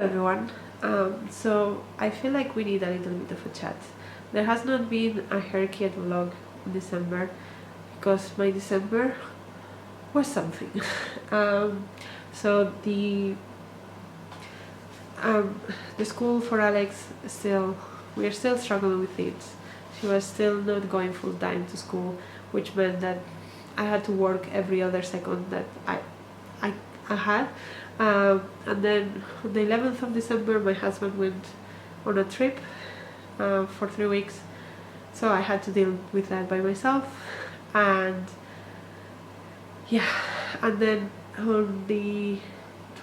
Everyone. So I feel like we need a little bit of a chat. There has not been a HRCYED vlog in December because my December was something. So the school for Alex we're still struggling with it. She was still not going full time to school, which meant that I had to work every other second that I had. And then on the 11th of December, my husband went on a trip for 3 weeks, so I had to deal with that by myself. And yeah, and then on the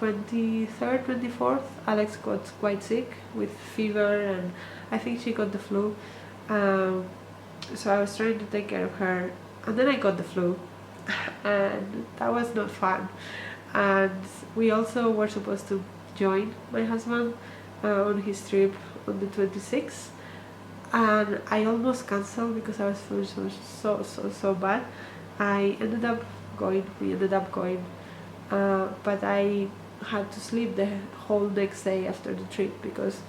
23rd, 24th, Alex got quite sick with fever, and I think she got the flu. So I was trying to take care of her, and then I got the flu, and that was not fun. And we also were supposed to join my husband on his trip on the 26th, and I almost cancelled because I was feeling so bad. We ended up going, but I had to sleep the whole next day after the trip because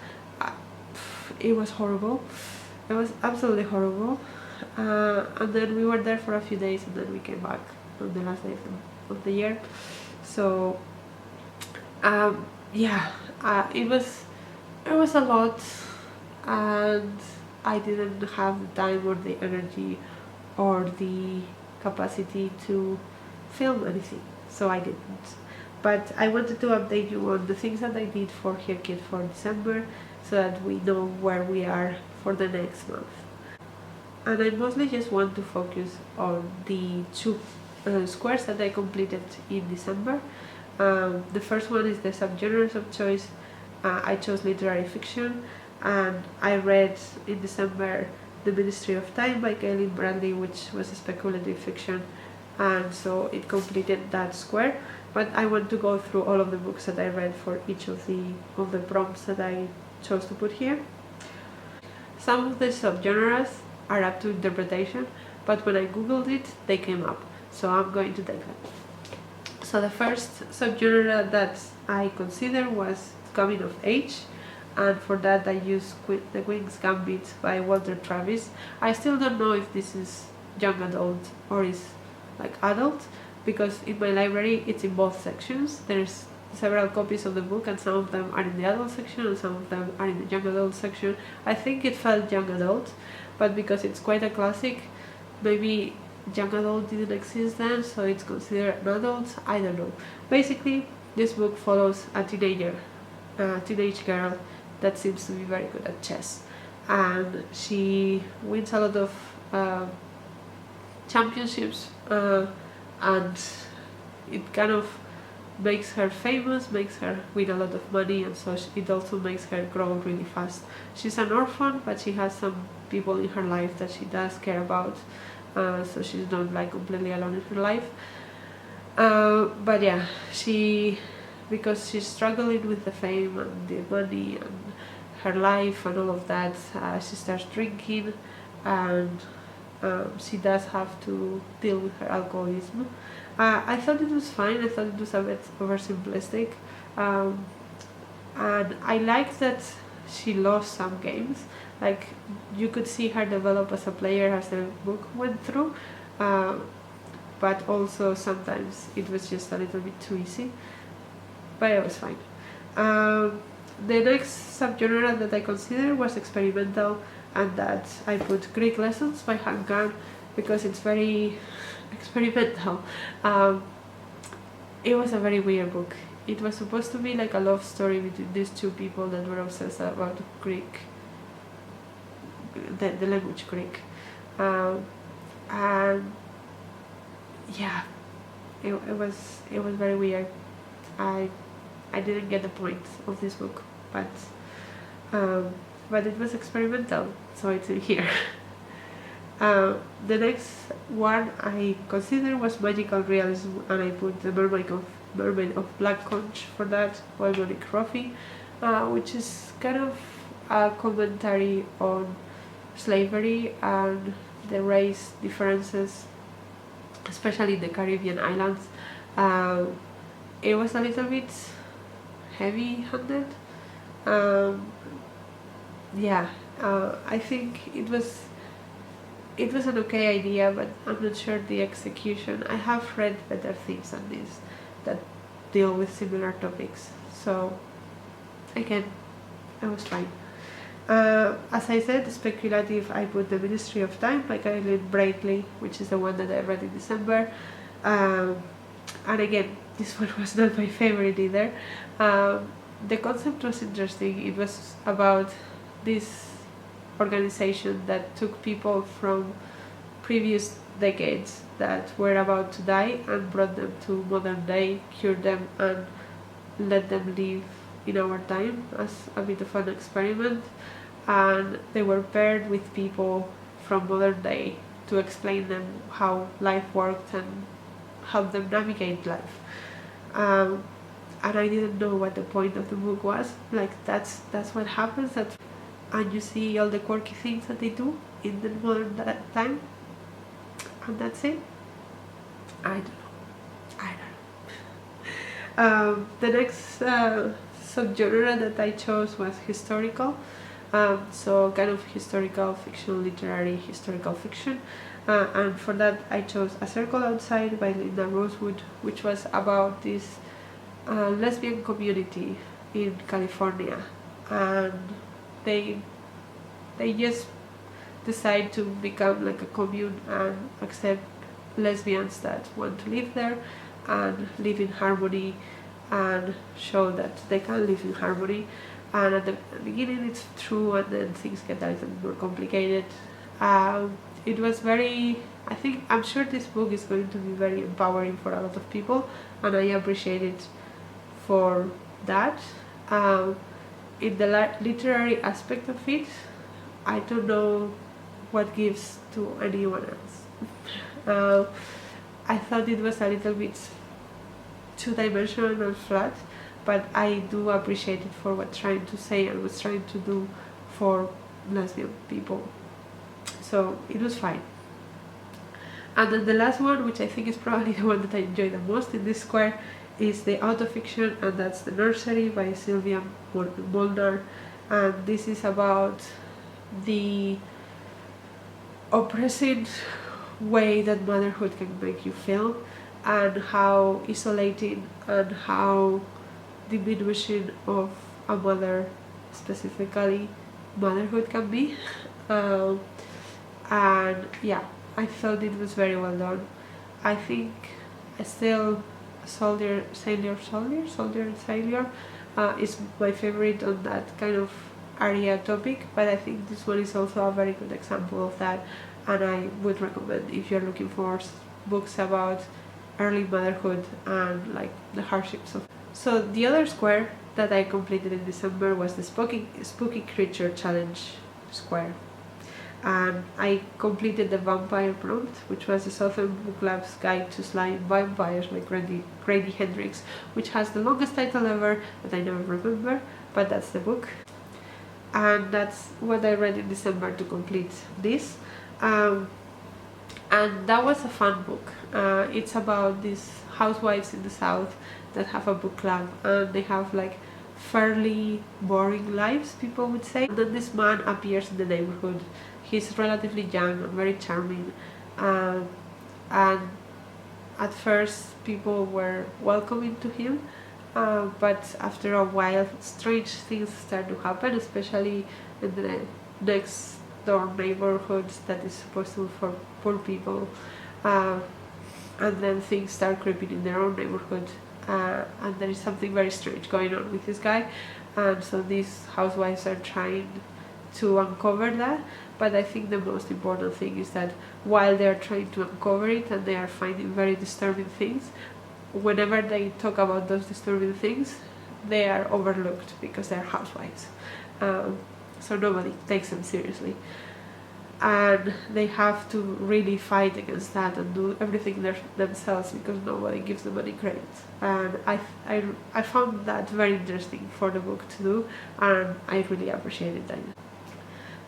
it was horrible. It was absolutely horrible. And then we were there for a few days, and then we came back on the last day of the year. So yeah, it was a lot, and I didn't have the time or the energy or the capacity to film anything, so I didn't. But I wanted to update you on the things that I did for HRCYED for December, so that we know where we are for the next month. And I mostly just want to focus on the two squares that I completed in December. The first one is the subgenres of choice. I chose literary fiction, and I read in December The Ministry of Time by Kaylin Bradley, which was a speculative fiction, and so it completed that square. But I want to go through all of the books that I read for each of the prompts that I chose to put here. Some of the subgenres are up to interpretation, but when I googled it, they came up, so I'm going to take them. So the first subgenre that I considered was coming of age, and for that I used The Queen's Gambit by Walter Travis. I still don't know if this is young adult or is like adult, because in my library it's in both sections. There's several copies of the book, and some of them are in the adult section and some of them are in the young adult section. I think it felt young adult, but because it's quite a classic, maybe young adult didn't exist then, so it's considered an adult. I don't know. Basically, this book follows a teenage girl that seems to be very good at chess, and she wins a lot of championships, and it kind of makes her famous, makes her win a lot of money, and so it also makes her grow really fast. She's an orphan, but she has some people in her life that she does care about, so she's not like completely alone in her life. But yeah, because she's struggling with the fame and the money and her life and all of that, she starts drinking, and she does have to deal with her alcoholism. I thought it was fine. I thought it was a bit oversimplistic, and I liked that she lost some games. Like, you could see her develop as a player as the book went through, but also sometimes it was just a little bit too easy, but it was fine. The next subgenre that I considered was experimental, and that I put Greek Lessons by Hankan because it's very experimental. It was a very weird book. It was supposed to be like a love story between these two people that were obsessed about Greek, the language Greek, and yeah, it was very weird. I didn't get the point of this book, but it was experimental, so it's in here. The next one I considered was magical realism, and I put The Mermaid of Black Conch for that, by Monique Roffey, which is kind of a commentary on slavery and the race differences, especially in the Caribbean islands. It was a little bit heavy-handed, Um, yeah, I think it was an okay idea, but I'm not sure the execution. I have read better things than this that deal with similar topics. So again, I was fine. As I said, speculative, I put The Ministry of Time by Ghislaine Brightly, which is the one that I read in December. And again, this one was not my favorite either. The concept was interesting. It was about this organization that took people from previous decades that were about to die and brought them to modern day, cured them, and let them live in our time as a bit of an experiment. And they were paired with people from modern day to explain them how life worked and help them navigate life. And I didn't know what the point of the book was. Like that's what happens. And you see all the quirky things that they do in the modern time, and that's it. I don't know. The next subgenre that I chose was historical. So kind of historical fiction, literary historical fiction. And for that I chose A Circle Outside by Linda Rosewood, which was about this lesbian community in California, and they just decide to become like a commune and accept lesbians that want to live there and live in harmony and show that they can live in harmony. And at the beginning it's true, and then things get a little more complicated. It was I'm sure this book is going to be very empowering for a lot of people, and I appreciate it for that. In the literary aspect of it, I don't know what gives to anyone else. I thought it was a little bit two-dimensional and flat, but I do appreciate it for what it's trying to say and what's trying to do for lesbian people. So it was fine. And then the last one, which I think is probably the one that I enjoy the most in this square, is the autofiction, and that's The Nursery by Sylvia Molnar. And this is about the oppressive way that motherhood can make you feel, and how isolating and how diminishing of a mother, specifically motherhood, can be. And yeah, I felt it was very well done. I think still Soldier and Sailor is my favorite on that kind of area topic, but I think this one is also a very good example of that, and I would recommend if you're looking for books about early motherhood and like the hardships of. So the other square that I completed in December was the Spooky Creature Challenge square, and I completed the Vampire Prompt, which was the Southern Book Club's Guide to Slaying Vampires by Grady Hendrix, which has the longest title ever that I never remember, but that's the book. And that's what I read in December to complete this. And that was a fun book. It's about these housewives in the South that have a book club, and they have like fairly boring lives, people would say. And then this man appears in the neighborhood. He's relatively young and very charming, and at first people were welcoming to him, but after a while strange things start to happen, especially in the next door neighborhoods that is supposed to be for poor people, and then things start creeping in their own neighborhood, and there is something very strange going on with this guy, and so these housewives are trying to uncover that. But I think the most important thing is that while they are trying to uncover it and they are finding very disturbing things, whenever they talk about those disturbing things, they are overlooked because they're housewives. So nobody takes them seriously. And they have to really fight against that and do everything themselves because nobody gives them any credit. And I found that very interesting for the book to do, and I really appreciated that.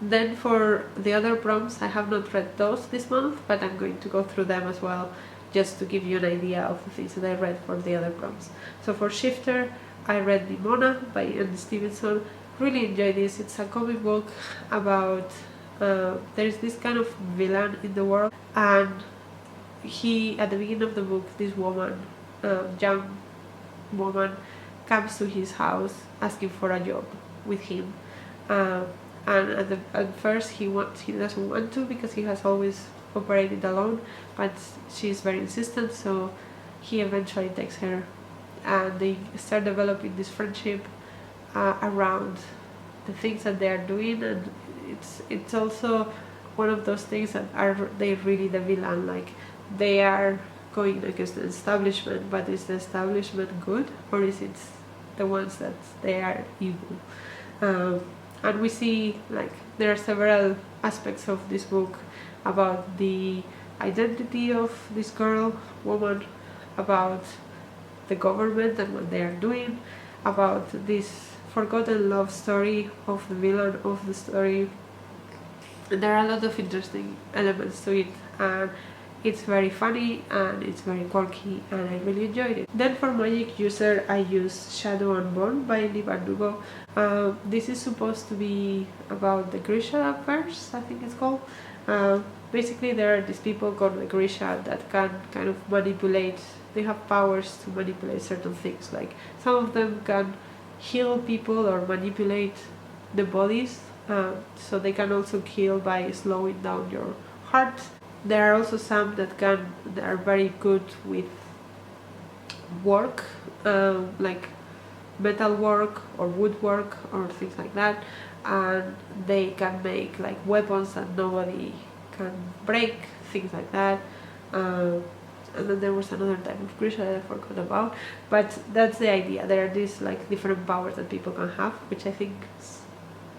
Then for the other prompts, I have not read those this month, but I'm going to go through them as well, just to give you an idea of the things that I read for the other prompts. So for Shifter, I read Nimona by Anne Stevenson, really enjoy this. It's a comic book about there's this kind of villain in the world, and he, at the beginning of the book, this woman, young woman, comes to his house asking for a job with him, uh, and at first he doesn't want to because he has always operated alone, but she's very insistent, so he eventually takes her, and they start developing this friendship around the things that they are doing. And it's also one of those things that are they really the villain, like they are going against the establishment, but is the establishment good, or is it the ones that they are evil? And we see, like, there are several aspects of this book about the identity of this woman, about the government and what they are doing, about this forgotten love story of the villain of the story. And there are a lot of interesting elements to it, and it's very funny and it's very quirky, and I really enjoyed it. Then for Magic User, I used Shadow and Bone by Lee Bardugo. This is supposed to be about the Grisha verse, I think it's called. Basically, there are these people called the Grisha that can kind of manipulate, they have powers to manipulate certain things. Like, some of them can heal people or manipulate the bodies, so they can also kill by slowing down your heart. There are also some that are very good with work, like metal work or woodwork or things like that, and they can make like weapons that nobody can break, things like that. And then there was another type of creature that I forgot about, but that's the idea. There are these like different powers that people can have, which I think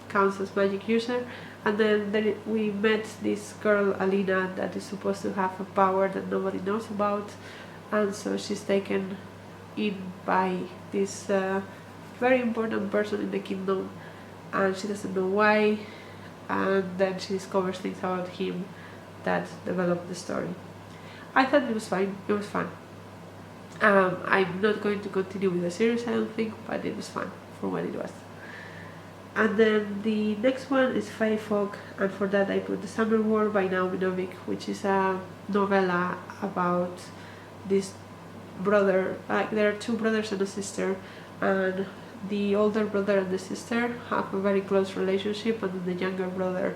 counts as Magic User. And then we met this girl Alina that is supposed to have a power that nobody knows about, and so she's taken in by this very important person in the kingdom, and she doesn't know why, and then she discovers things about him that develop the story. I thought it was fine. It was fun. I'm not going to continue with the series, I don't think, but it was fun for what it was. And then the next one is Fairy Folk, and for that I put The Summer War by Naomi Novik, which is a novella about this brother. There are two brothers and a sister, and the older brother and the sister have a very close relationship, and then the younger brother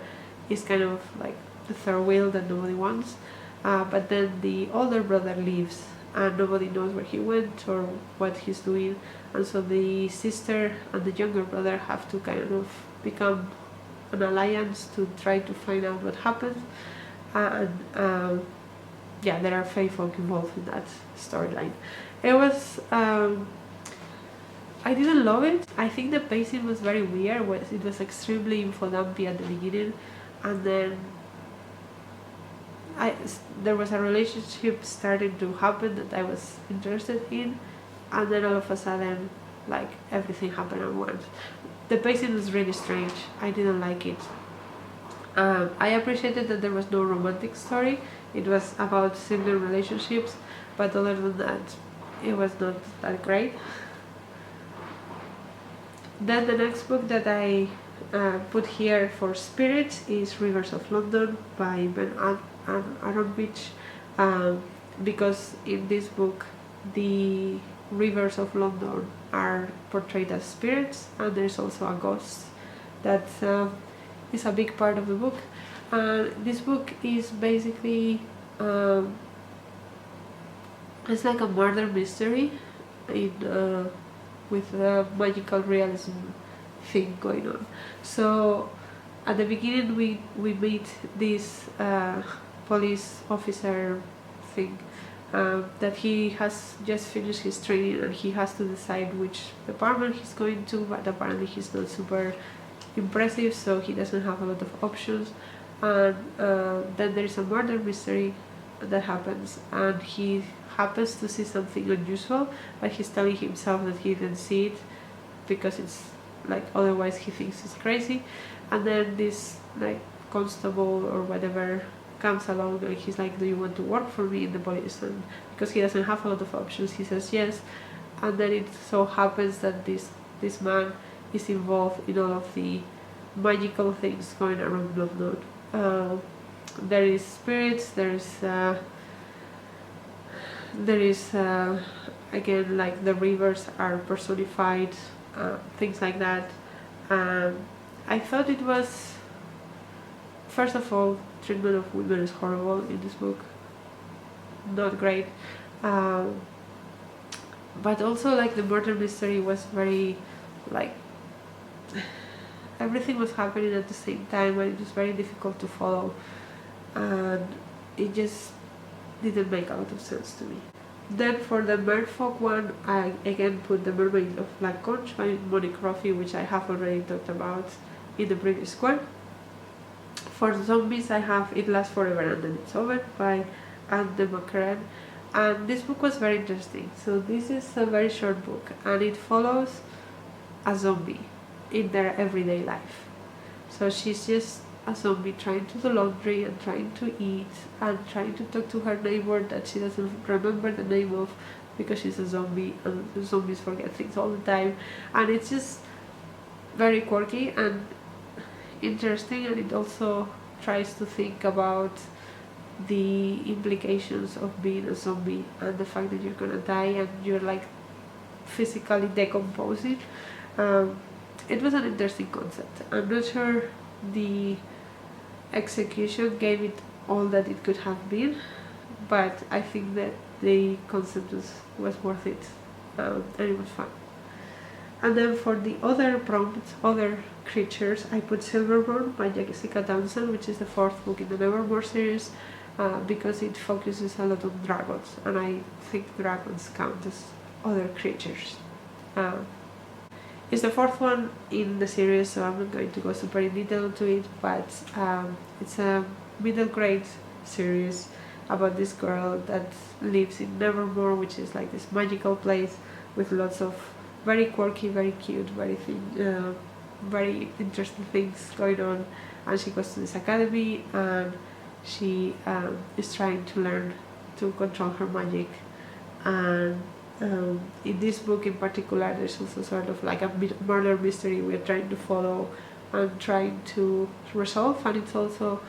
is kind of like the third wheel that nobody wants. But then the older brother leaves, and nobody knows where he went or what he's doing, and so the sister and the younger brother have to kind of become an alliance to try to find out what happened. And yeah, there are fairy folk involved in that storyline. It was I didn't love it. I think the pacing was very weird. It was extremely info-dumpy at the beginning, and then there was a relationship starting to happen that I was interested in, and then all of a sudden, like, everything happened at once. The pacing was really strange. I didn't like it. I appreciated that there was no romantic story. It was about sibling relationships, but other than that, it was not that great. Then the next book that I put here for Spirit is Rivers of London by Ben Aronovich, because in this book the rivers of London are portrayed as spirits, and there's also a ghost that is a big part of the book. This book is basically it's like a murder mystery with a magical realism thing going on. So at the beginning we meet this police officer thing, that he has just finished his training and he has to decide which department he's going to, but apparently he's not super impressive, so he doesn't have a lot of options. And then there is a murder mystery that happens, and he happens to see something unusual, but he's telling himself that he didn't see it because it's like, otherwise he thinks it's crazy. And then this like constable or whatever comes along and he's like, do you want to work for me in the police? And because he doesn't have a lot of options, he says yes. And then it so happens that this man is involved in all of the magical things going around London. There is spirits, there is again, like the rivers are personified, things like that. I thought it was, first of all, treatment of women is horrible in this book, not great. But also, like, the murder mystery was very, like, everything was happening at the same time, and it was very difficult to follow, and it just didn't make a lot of sense to me. Then for the Merfolk one, I again put The Mermaid of Black Conch by Monique Roffey, which I have already talked about in the previous square. For zombies, I have It Lasts Forever and Then It's Over by Anne de Macron. And this book was very interesting. So this is a very short book, and it follows a zombie in their everyday life. So she's just a zombie trying to do laundry and trying to eat and trying to talk to her neighbor that she doesn't remember the name of because she's a zombie, and zombies forget things all the time. And it's just very quirky and interesting, and it also tries to think about the implications of being a zombie and the fact that you're gonna die and you're like physically decomposing. It was an interesting concept. I'm not sure the execution gave it all that it could have been, but I think that the concept was worth it, and it was fun. And then for the other prompts, other creatures, I put Silverborn by Jessica Townsend, which is the fourth book in the Nevermore series, because it focuses a lot on dragons, and I think dragons count as other creatures. It's the fourth one in the series, so I'm not going to go super in detail into it, but it's a middle grade series about this girl that lives in Nevermore, which is like this magical place with lots of very quirky, very cute, very interesting things going on. And she goes to this academy, and she is trying to learn to control her magic. And in this book in particular, there's also sort of like a murder mystery we're trying to follow and trying to resolve, and it's also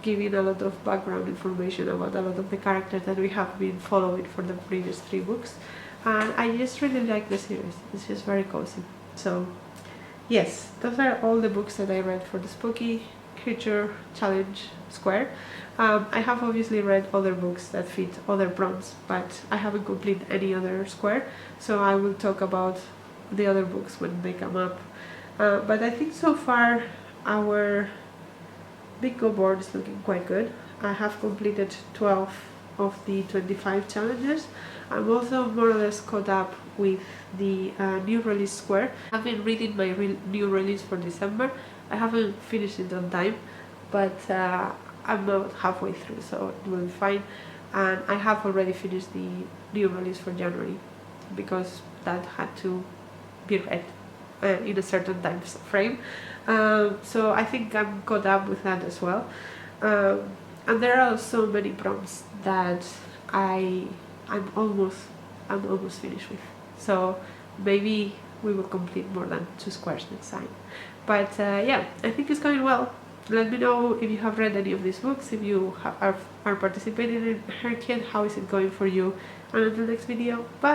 giving a lot of background information about a lot of the characters that we have been following for the previous 3 books. And I just really like the series. It's just very cozy. So yes, those are all the books that I read for the Spooky Creature Challenge Square. I have obviously read other books that fit other prompts, but I haven't completed any other square, so I will talk about the other books when they come up. But I think so far our bingo board is looking quite good. I have completed 12 of the 25 challenges. I'm also more or less caught up with the new release square. I've been reading my new release for December. I haven't finished it on time, but I'm about halfway through, so it will be fine. And I have already finished the new release for January, because that had to be read in a certain time frame. So I think I'm caught up with that as well. And there are so many prompts that I'm almost finished with. So maybe we will complete more than 2 squares next time. But yeah, I think it's going well. Let me know if you have read any of these books, if you are participating in HRCYED, how is it going for you. And until next video, bye!